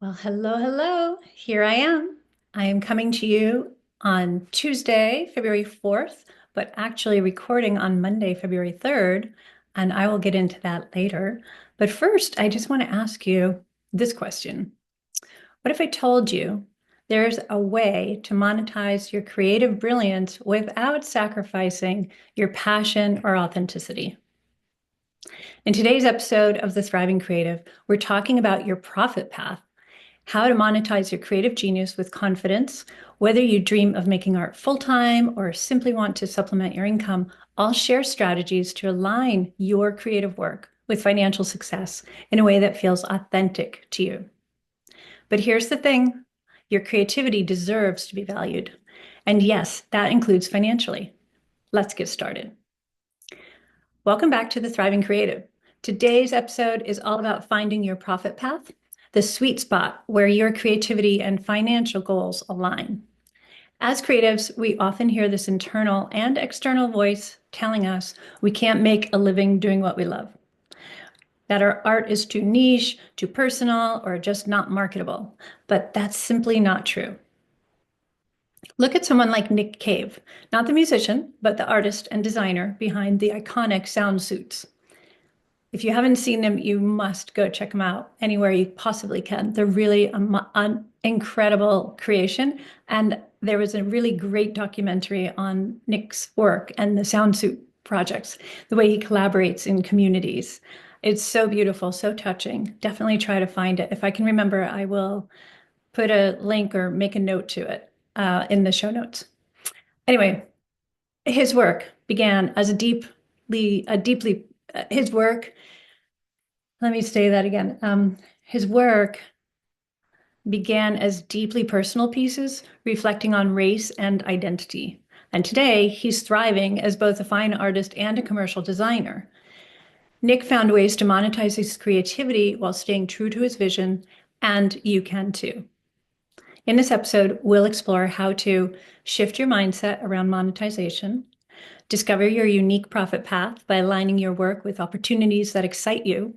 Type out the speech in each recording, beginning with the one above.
Well, hello, hello. Here I am. I am coming to you on Tuesday, February 4th, but actually recording on Monday, February 3rd, and I will get into that later. But first, I just want to ask you this question. What if I told you there's a way to monetize your creative brilliance without sacrificing your passion or authenticity? In today's episode of The Thriving Creative, we're talking about your profit path, how to monetize your creative genius with confidence. Whether you dream of making art full-time or simply want to supplement your income, I'll share strategies to align your creative work with financial success in a way that feels authentic to you. But here's the thing, your creativity deserves to be valued. And yes, that includes financially. Let's get started. Welcome back to The Thriving Creative. Today's episode is all about finding your profit path, the sweet spot where your creativity and financial goals align. As creatives, we often hear this internal and external voice telling us we can't make a living doing what we love, that our art is too niche, too personal, or just not marketable. But that's simply not true. Look at someone like Nick Cave, not the musician, but the artist and designer behind the iconic sound suits. If you haven't seen them, you must go check them out anywhere you possibly can. They're really an incredible creation. And there was a really great documentary on Nick's work and the sound suit projects, the way he collaborates in communities. It's so beautiful, so touching. Definitely try to find it. If I can remember, I will put a link or make a note to it in the show notes. Anyway, his work began as his work, let me say that again. His work began as deeply personal pieces reflecting on race and identity. And today he's thriving as both a fine artist and a commercial designer. Nick found ways to monetize his creativity while staying true to his vision, and you can too. In this episode, we'll explore how to shift your mindset around monetization, discover your unique profit path by aligning your work with opportunities that excite you,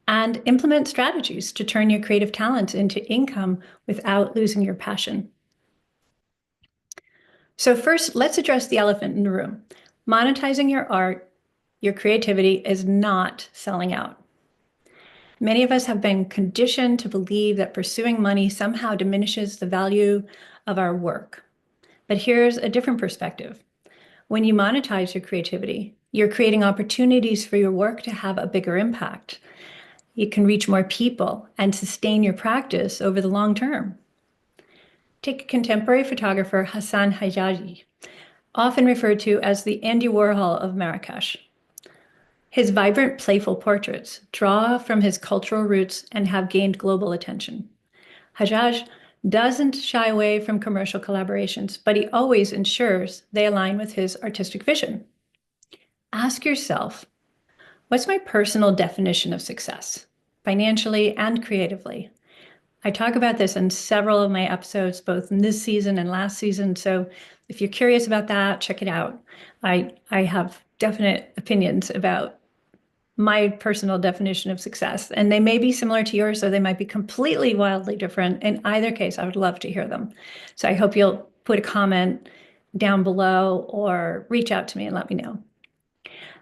and implement strategies to turn your creative talents into income without losing your passion. So first, let's address the elephant in the room. Monetizing your art, your creativity is not selling out. Many of us have been conditioned to believe that pursuing money somehow diminishes the value of our work. But here's a different perspective. When you monetize your creativity, you're creating opportunities for your work to have a bigger impact. You can reach more people and sustain your practice over the long term. Take contemporary photographer Hassan Hajjaj, often referred to as the Andy Warhol of Marrakesh. His vibrant, playful portraits draw from his cultural roots and have gained global attention. Hajjaj doesn't shy away from commercial collaborations, but he always ensures they align with his artistic vision. Ask yourself, what's my personal definition of success, financially and creatively? I talk about this in several of my episodes, both in this season and last season. So if you're curious about that, check it out. I have definite opinions about my personal definition of success, and they may be similar to yours, or they might be completely wildly different. In either case, I would love to hear them. So I hope you'll put a comment down below or reach out to me and let me know.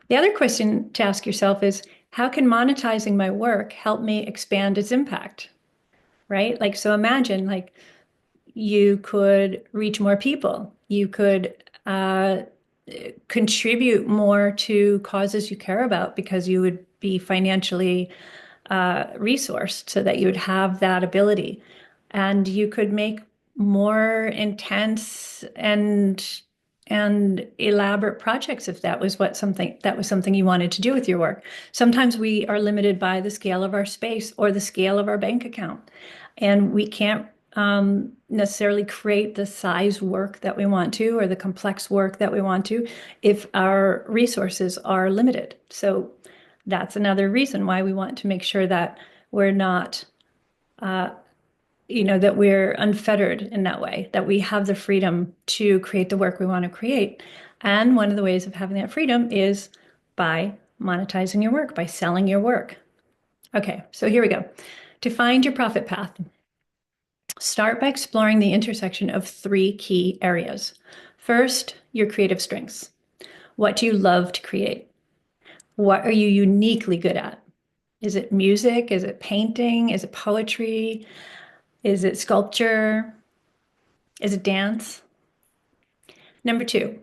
The other question to ask yourself is, how can monetizing my work help me expand its impact? Right? Like, so imagine like you could reach more people. You could contribute more to causes you care about because you would be financially resourced so that you would have that ability. And you could make more intense and elaborate projects if that was something you wanted to do with your work. Sometimes we are limited by the scale of our space or the scale of our bank account, and we can't necessarily create the size work that we want to or the complex work that we want to if our resources are limited. So that's another reason why we want to make sure that we're not that we're unfettered in that way, that we have the freedom to create the work we want to create. And one of the ways of having that freedom is by monetizing your work, by selling your work. Okay, so here we go. To find your profit path, start by exploring the intersection of three key areas. First, your creative strengths. What do you love to create? What are you uniquely good at? Is it music? Is it painting? Is it poetry? Is it sculpture? Is it dance? Number two,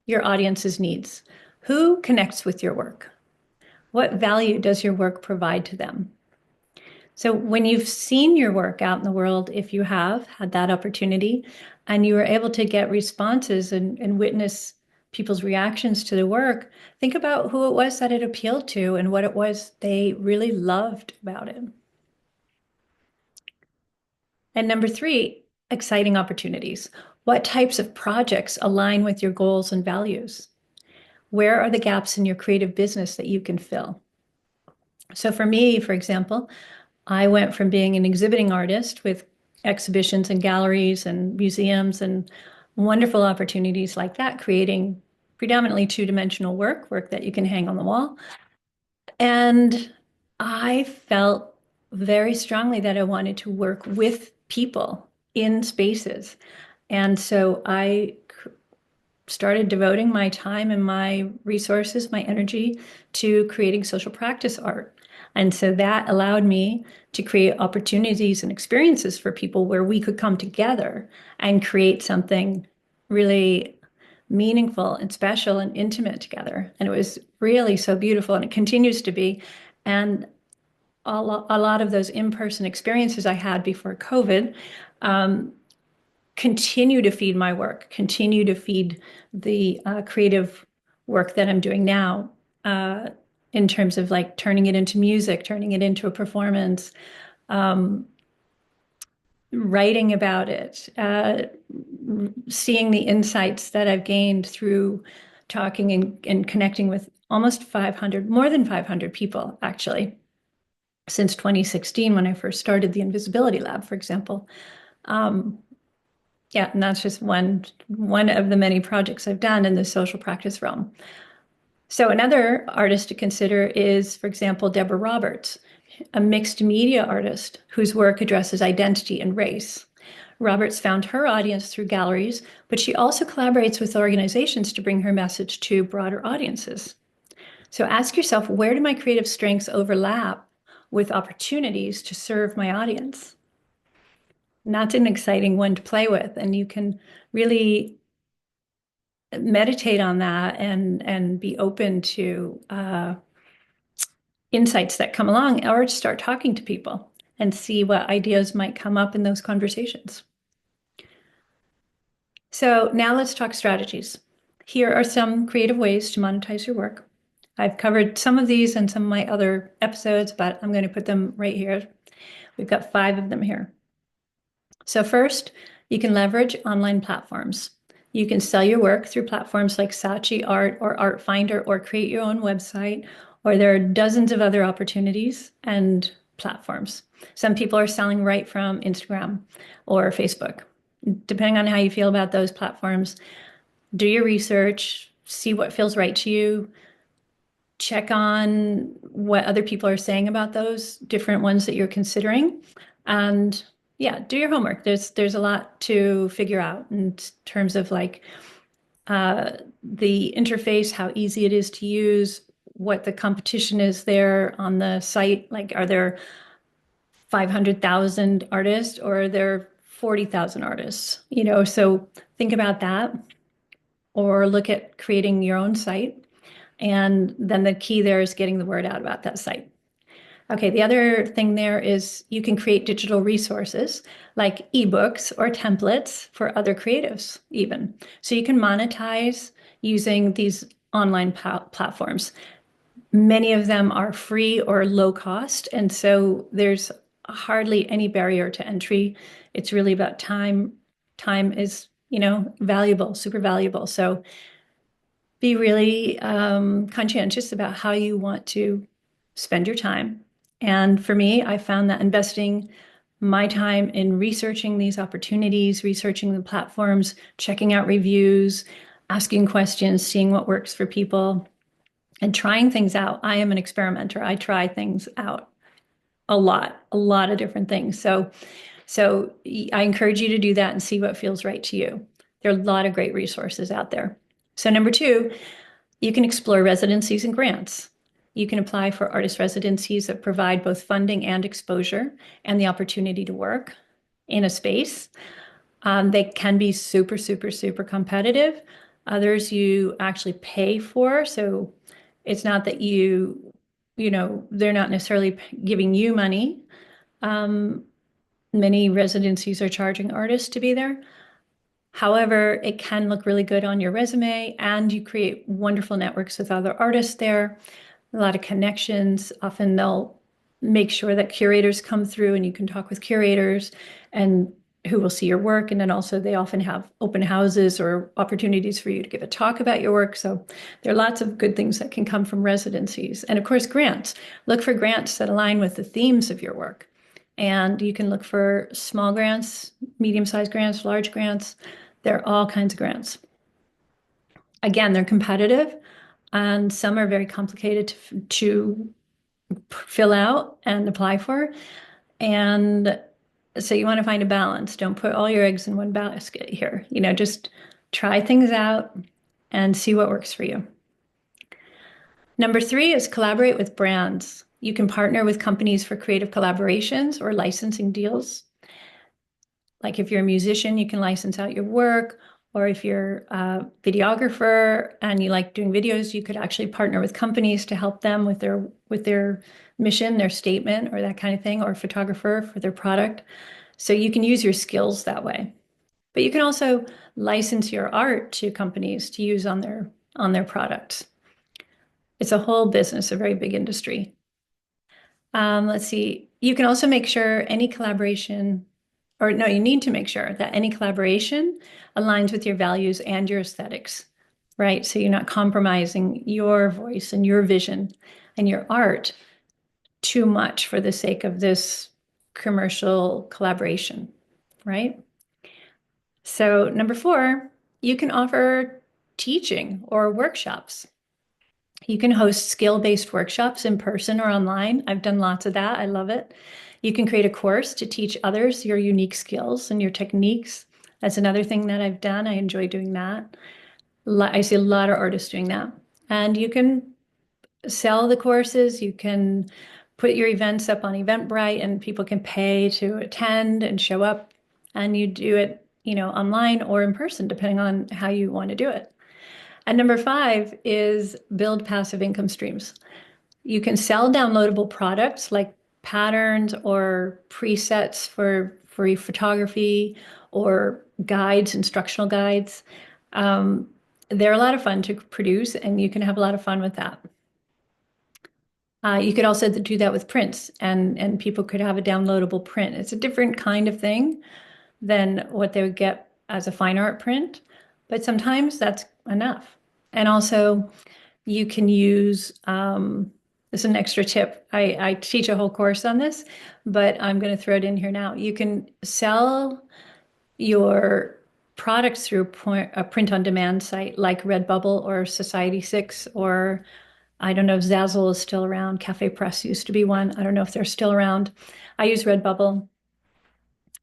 your audience's needs. Who connects with your work? What value does your work provide to them? So when you've seen your work out in the world, if you have had that opportunity and you were able to get responses and witness people's reactions to the work, think about who it was that it appealed to and what it was they really loved about it. And number three, exciting opportunities. What types of projects align with your goals and values? Where are the gaps in your creative business that you can fill? So for me, for example, I went from being an exhibiting artist with exhibitions and galleries and museums and wonderful opportunities like that, creating predominantly two-dimensional work that you can hang on the wall. And I felt very strongly that I wanted to work with people in spaces. And so I started devoting my time and my resources, my energy to creating social practice art. And so that allowed me to create opportunities and experiences for people where we could come together and create something really meaningful and special and intimate together. And it was really so beautiful, and it continues to be. And a lot of those in-person experiences I had before COVID continue to feed my work, continue to feed the creative work that I'm doing now, in terms of like turning it into music, turning it into a performance, writing about it, seeing the insights that I've gained through talking and connecting with almost 500, more than 500 people, actually, since 2016 when I first started the Invisibility Lab, for example. Yeah, and that's just one of the many projects I've done in the social practice realm. So another artist to consider is, for example, Deborah Roberts, a mixed media artist whose work addresses identity and race. Roberts found her audience through galleries, but she also collaborates with organizations to bring her message to broader audiences. So ask yourself, where do my creative strengths overlap with opportunities to serve my audience? And that's an exciting one to play with, and you can really meditate on that and be open to insights that come along, or start talking to people and see what ideas might come up in those conversations. So now let's talk strategies. Here are some creative ways to monetize your work. I've covered some of these in some of my other episodes, but I'm going to put them right here. We've got 5 of them here. So first, you can leverage online platforms. You can sell your work through platforms like Saatchi Art or Art Finder, or create your own website, or there are dozens of other opportunities and platforms. Some people are selling right from Instagram or Facebook. Depending on how you feel about those platforms, do your research, see what feels right to you, check on what other people are saying about those different ones that you're considering, and yeah, do your homework. There's a lot to figure out in terms of like the interface, how easy it is to use, what the competition is there on the site. Like, are there 500,000 artists or are there 40,000 artists? You know, so think about that, or look at creating your own site. And then the key there is getting the word out about that site. Okay, the other thing there is you can create digital resources like ebooks or templates for other creatives even. So you can monetize using these online platforms. Many of them are free or low cost, and so there's hardly any barrier to entry. It's really about time. Time is, valuable, super valuable. So be really conscientious about how you want to spend your time. And for me, I found that investing my time in researching these opportunities, researching the platforms, checking out reviews, asking questions, seeing what works for people, and trying things out. I am an experimenter. I try things out. a lot of different things. So I encourage you to do that and see what feels right to you. There are a lot of great resources out there. So number two, you can explore residencies and grants. You can apply for artist residencies that provide both funding and exposure and the opportunity to work in a space. They can be super, super, super competitive. Others you actually pay for. So it's not that they're not necessarily giving you money. Um, Many residencies are charging artists to be there. However, it can look really good on your resume, and you create wonderful networks with other artists there, a lot of connections. Often they'll make sure that curators come through and you can talk with curators and who will see your work. And then also they often have open houses or opportunities for you to give a talk about your work. So there are lots of good things that can come from residencies. And of course, grants. Look for grants that align with the themes of your work. And you can look for small grants, medium-sized grants, large grants. There are all kinds of grants. Again, they're competitive, and some are very complicated to fill out and apply for. And so you want to find a balance. Don't put all your eggs in one basket here. Just try things out and see what works for you. Number three is collaborate with brands. You can partner with companies for creative collaborations or licensing deals. Like if you're a musician, you can license out your work, or if you're a videographer and you like doing videos, you could actually partner with companies to help them with their mission, their statement, or that kind of thing, or a photographer for their product. So you can use your skills that way. But you can also license your art to companies to use on their products. It's a whole business, a very big industry. Let's see. You can also make sure any collaboration, or no, you need to make sure that any collaboration aligns with your values and your aesthetics, right? So you're not compromising your voice and your vision and your art too much for the sake of this commercial collaboration, right? So number four, you can offer teaching or workshops. You can host skill-based workshops in person or online. I've done lots of that. I love it. You can create a course to teach others your unique skills and your techniques. That's another thing that I've done. I enjoy doing that. I see a lot of artists doing that. And you can sell the courses. You can put your events up on Eventbrite and people can pay to attend and show up. And you do it, online or in person, depending on how you want to do it. And number five is build passive income streams. You can sell downloadable products like patterns or presets for free photography or guides, instructional guides. They're a lot of fun to produce, and you can have a lot of fun with that. You could also do that with prints, and people could have a downloadable print. It's a different kind of thing than what they would get as a fine art print, but sometimes that's enough. And also, you can use, this is an extra tip. I teach a whole course on this, but I'm going to throw it in here now. You can sell your products through a print-on-demand site like Redbubble or Society6, or I don't know if Zazzle is still around. Cafe Press used to be one. I don't know if they're still around. I use Redbubble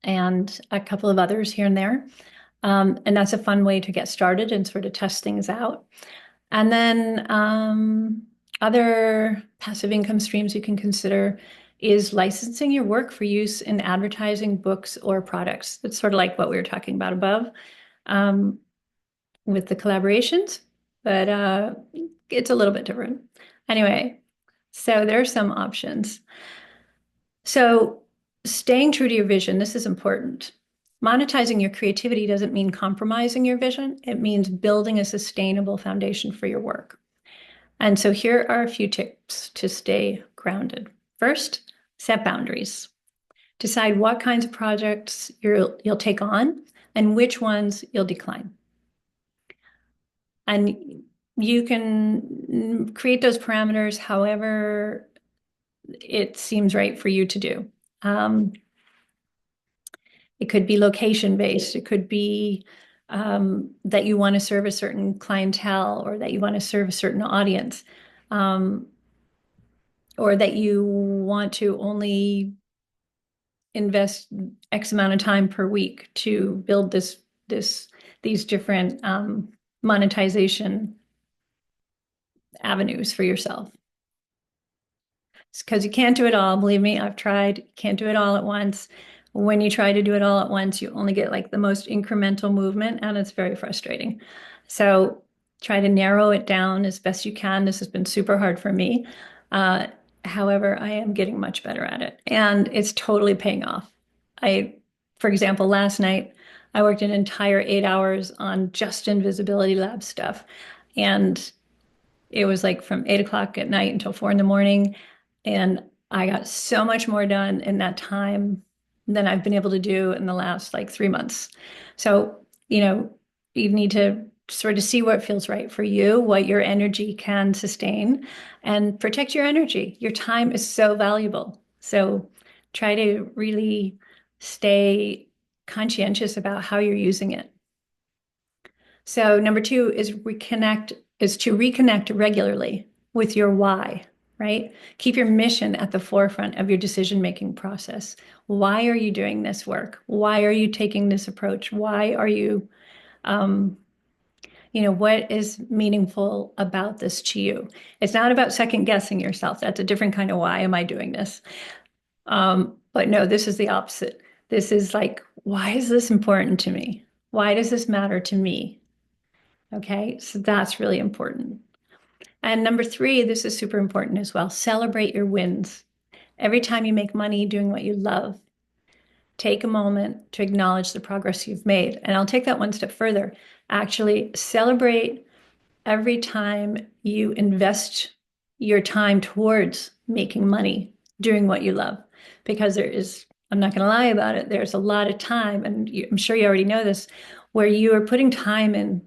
and a couple of others here and there. And that's a fun way to get started and sort of test things out. And then other passive income streams you can consider is licensing your work for use in advertising, books, or products. It's sort of like what we were talking about above with the collaborations, but it's a little bit different. Anyway, so there are some options. So staying true to your vision, this is important. Monetizing your creativity doesn't mean compromising your vision. It means building a sustainable foundation for your work. And so here are a few tips to stay grounded. First, set boundaries. Decide what kinds of projects you'll take on and which ones you'll decline. And you can create those parameters however it seems right for you to do. It could be location-based. It could be that you want to serve a certain clientele or that you want to serve a certain audience. Or that you want to only invest X amount of time per week to build these different monetization avenues for yourself. It's because you can't do it all. Believe me, I've tried. You can't do it all at once. When you try to do it all at once, you only get like the most incremental movement, and it's very frustrating. So try to narrow it down as best you can. This has been super hard for me. Uh, However, I am getting much better at it, and it's totally paying off. For example, last night I worked an entire 8 hours on just Invisibility Lab stuff, and it was like from 8 o'clock at night until 4 in the morning. And I got so much more done in that time than I've been able to do in the last like 3 months. So, you know, you need to sort of see what feels right for you, what your energy can sustain, and protect your energy. Your time is so valuable. So try to really stay conscientious about how you're using it. So number two is to reconnect regularly with your why, right? Keep your mission at the forefront of your decision-making process. Why are you doing this work? Why are you taking this approach? Why are you, what is meaningful about this to you? It's not about second guessing yourself. That's a different kind of why am I doing this? But no, this is the opposite. This is like, why is this important to me? Why does this matter to me? Okay, so that's really important. And number three, this is super important as well. Celebrate your wins. Every time you make money doing what you love, take a moment to acknowledge the progress you've made. And I'll take that one step further. Actually, celebrate every time you invest your time towards making money doing what you love. Because I'm not going to lie about it, there's a lot of time, and I'm sure you already know this, where you are putting time in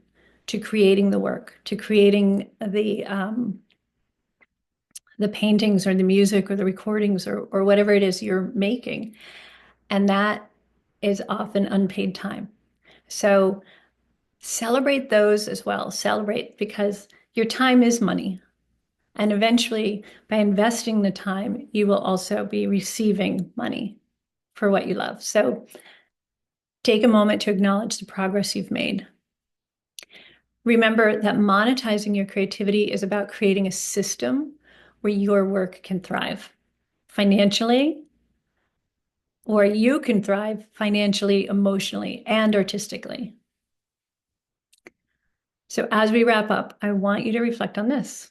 to creating the work, to creating the paintings or the music or the recordings or whatever it is you're making. And that is often unpaid time. So celebrate those as well. Celebrate because your time is money. And eventually, by investing the time, you will also be receiving money for what you love. So take a moment to acknowledge the progress you've made. Remember that monetizing your creativity is about creating a system where your work can thrive financially, or you can thrive financially, emotionally, and artistically. So as we wrap up, I want you to reflect on this.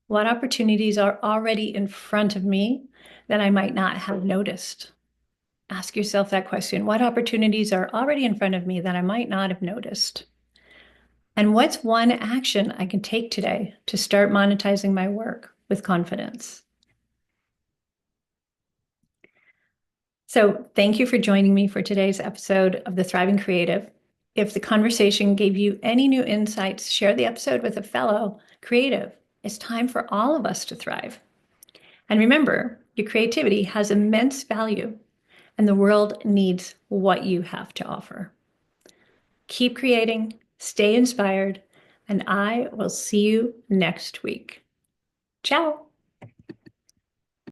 What opportunities are already in front of me that I might not have noticed? Ask yourself that question. What opportunities are already in front of me that I might not have noticed? And what's one action I can take today to start monetizing my work with confidence? So thank you for joining me for today's episode of The Thriving Creative. If the conversation gave you any new insights, share the episode with a fellow creative. It's time for all of us to thrive. And remember, your creativity has immense value, and the world needs what you have to offer. Keep creating, stay inspired, and I will see you next week. Ciao.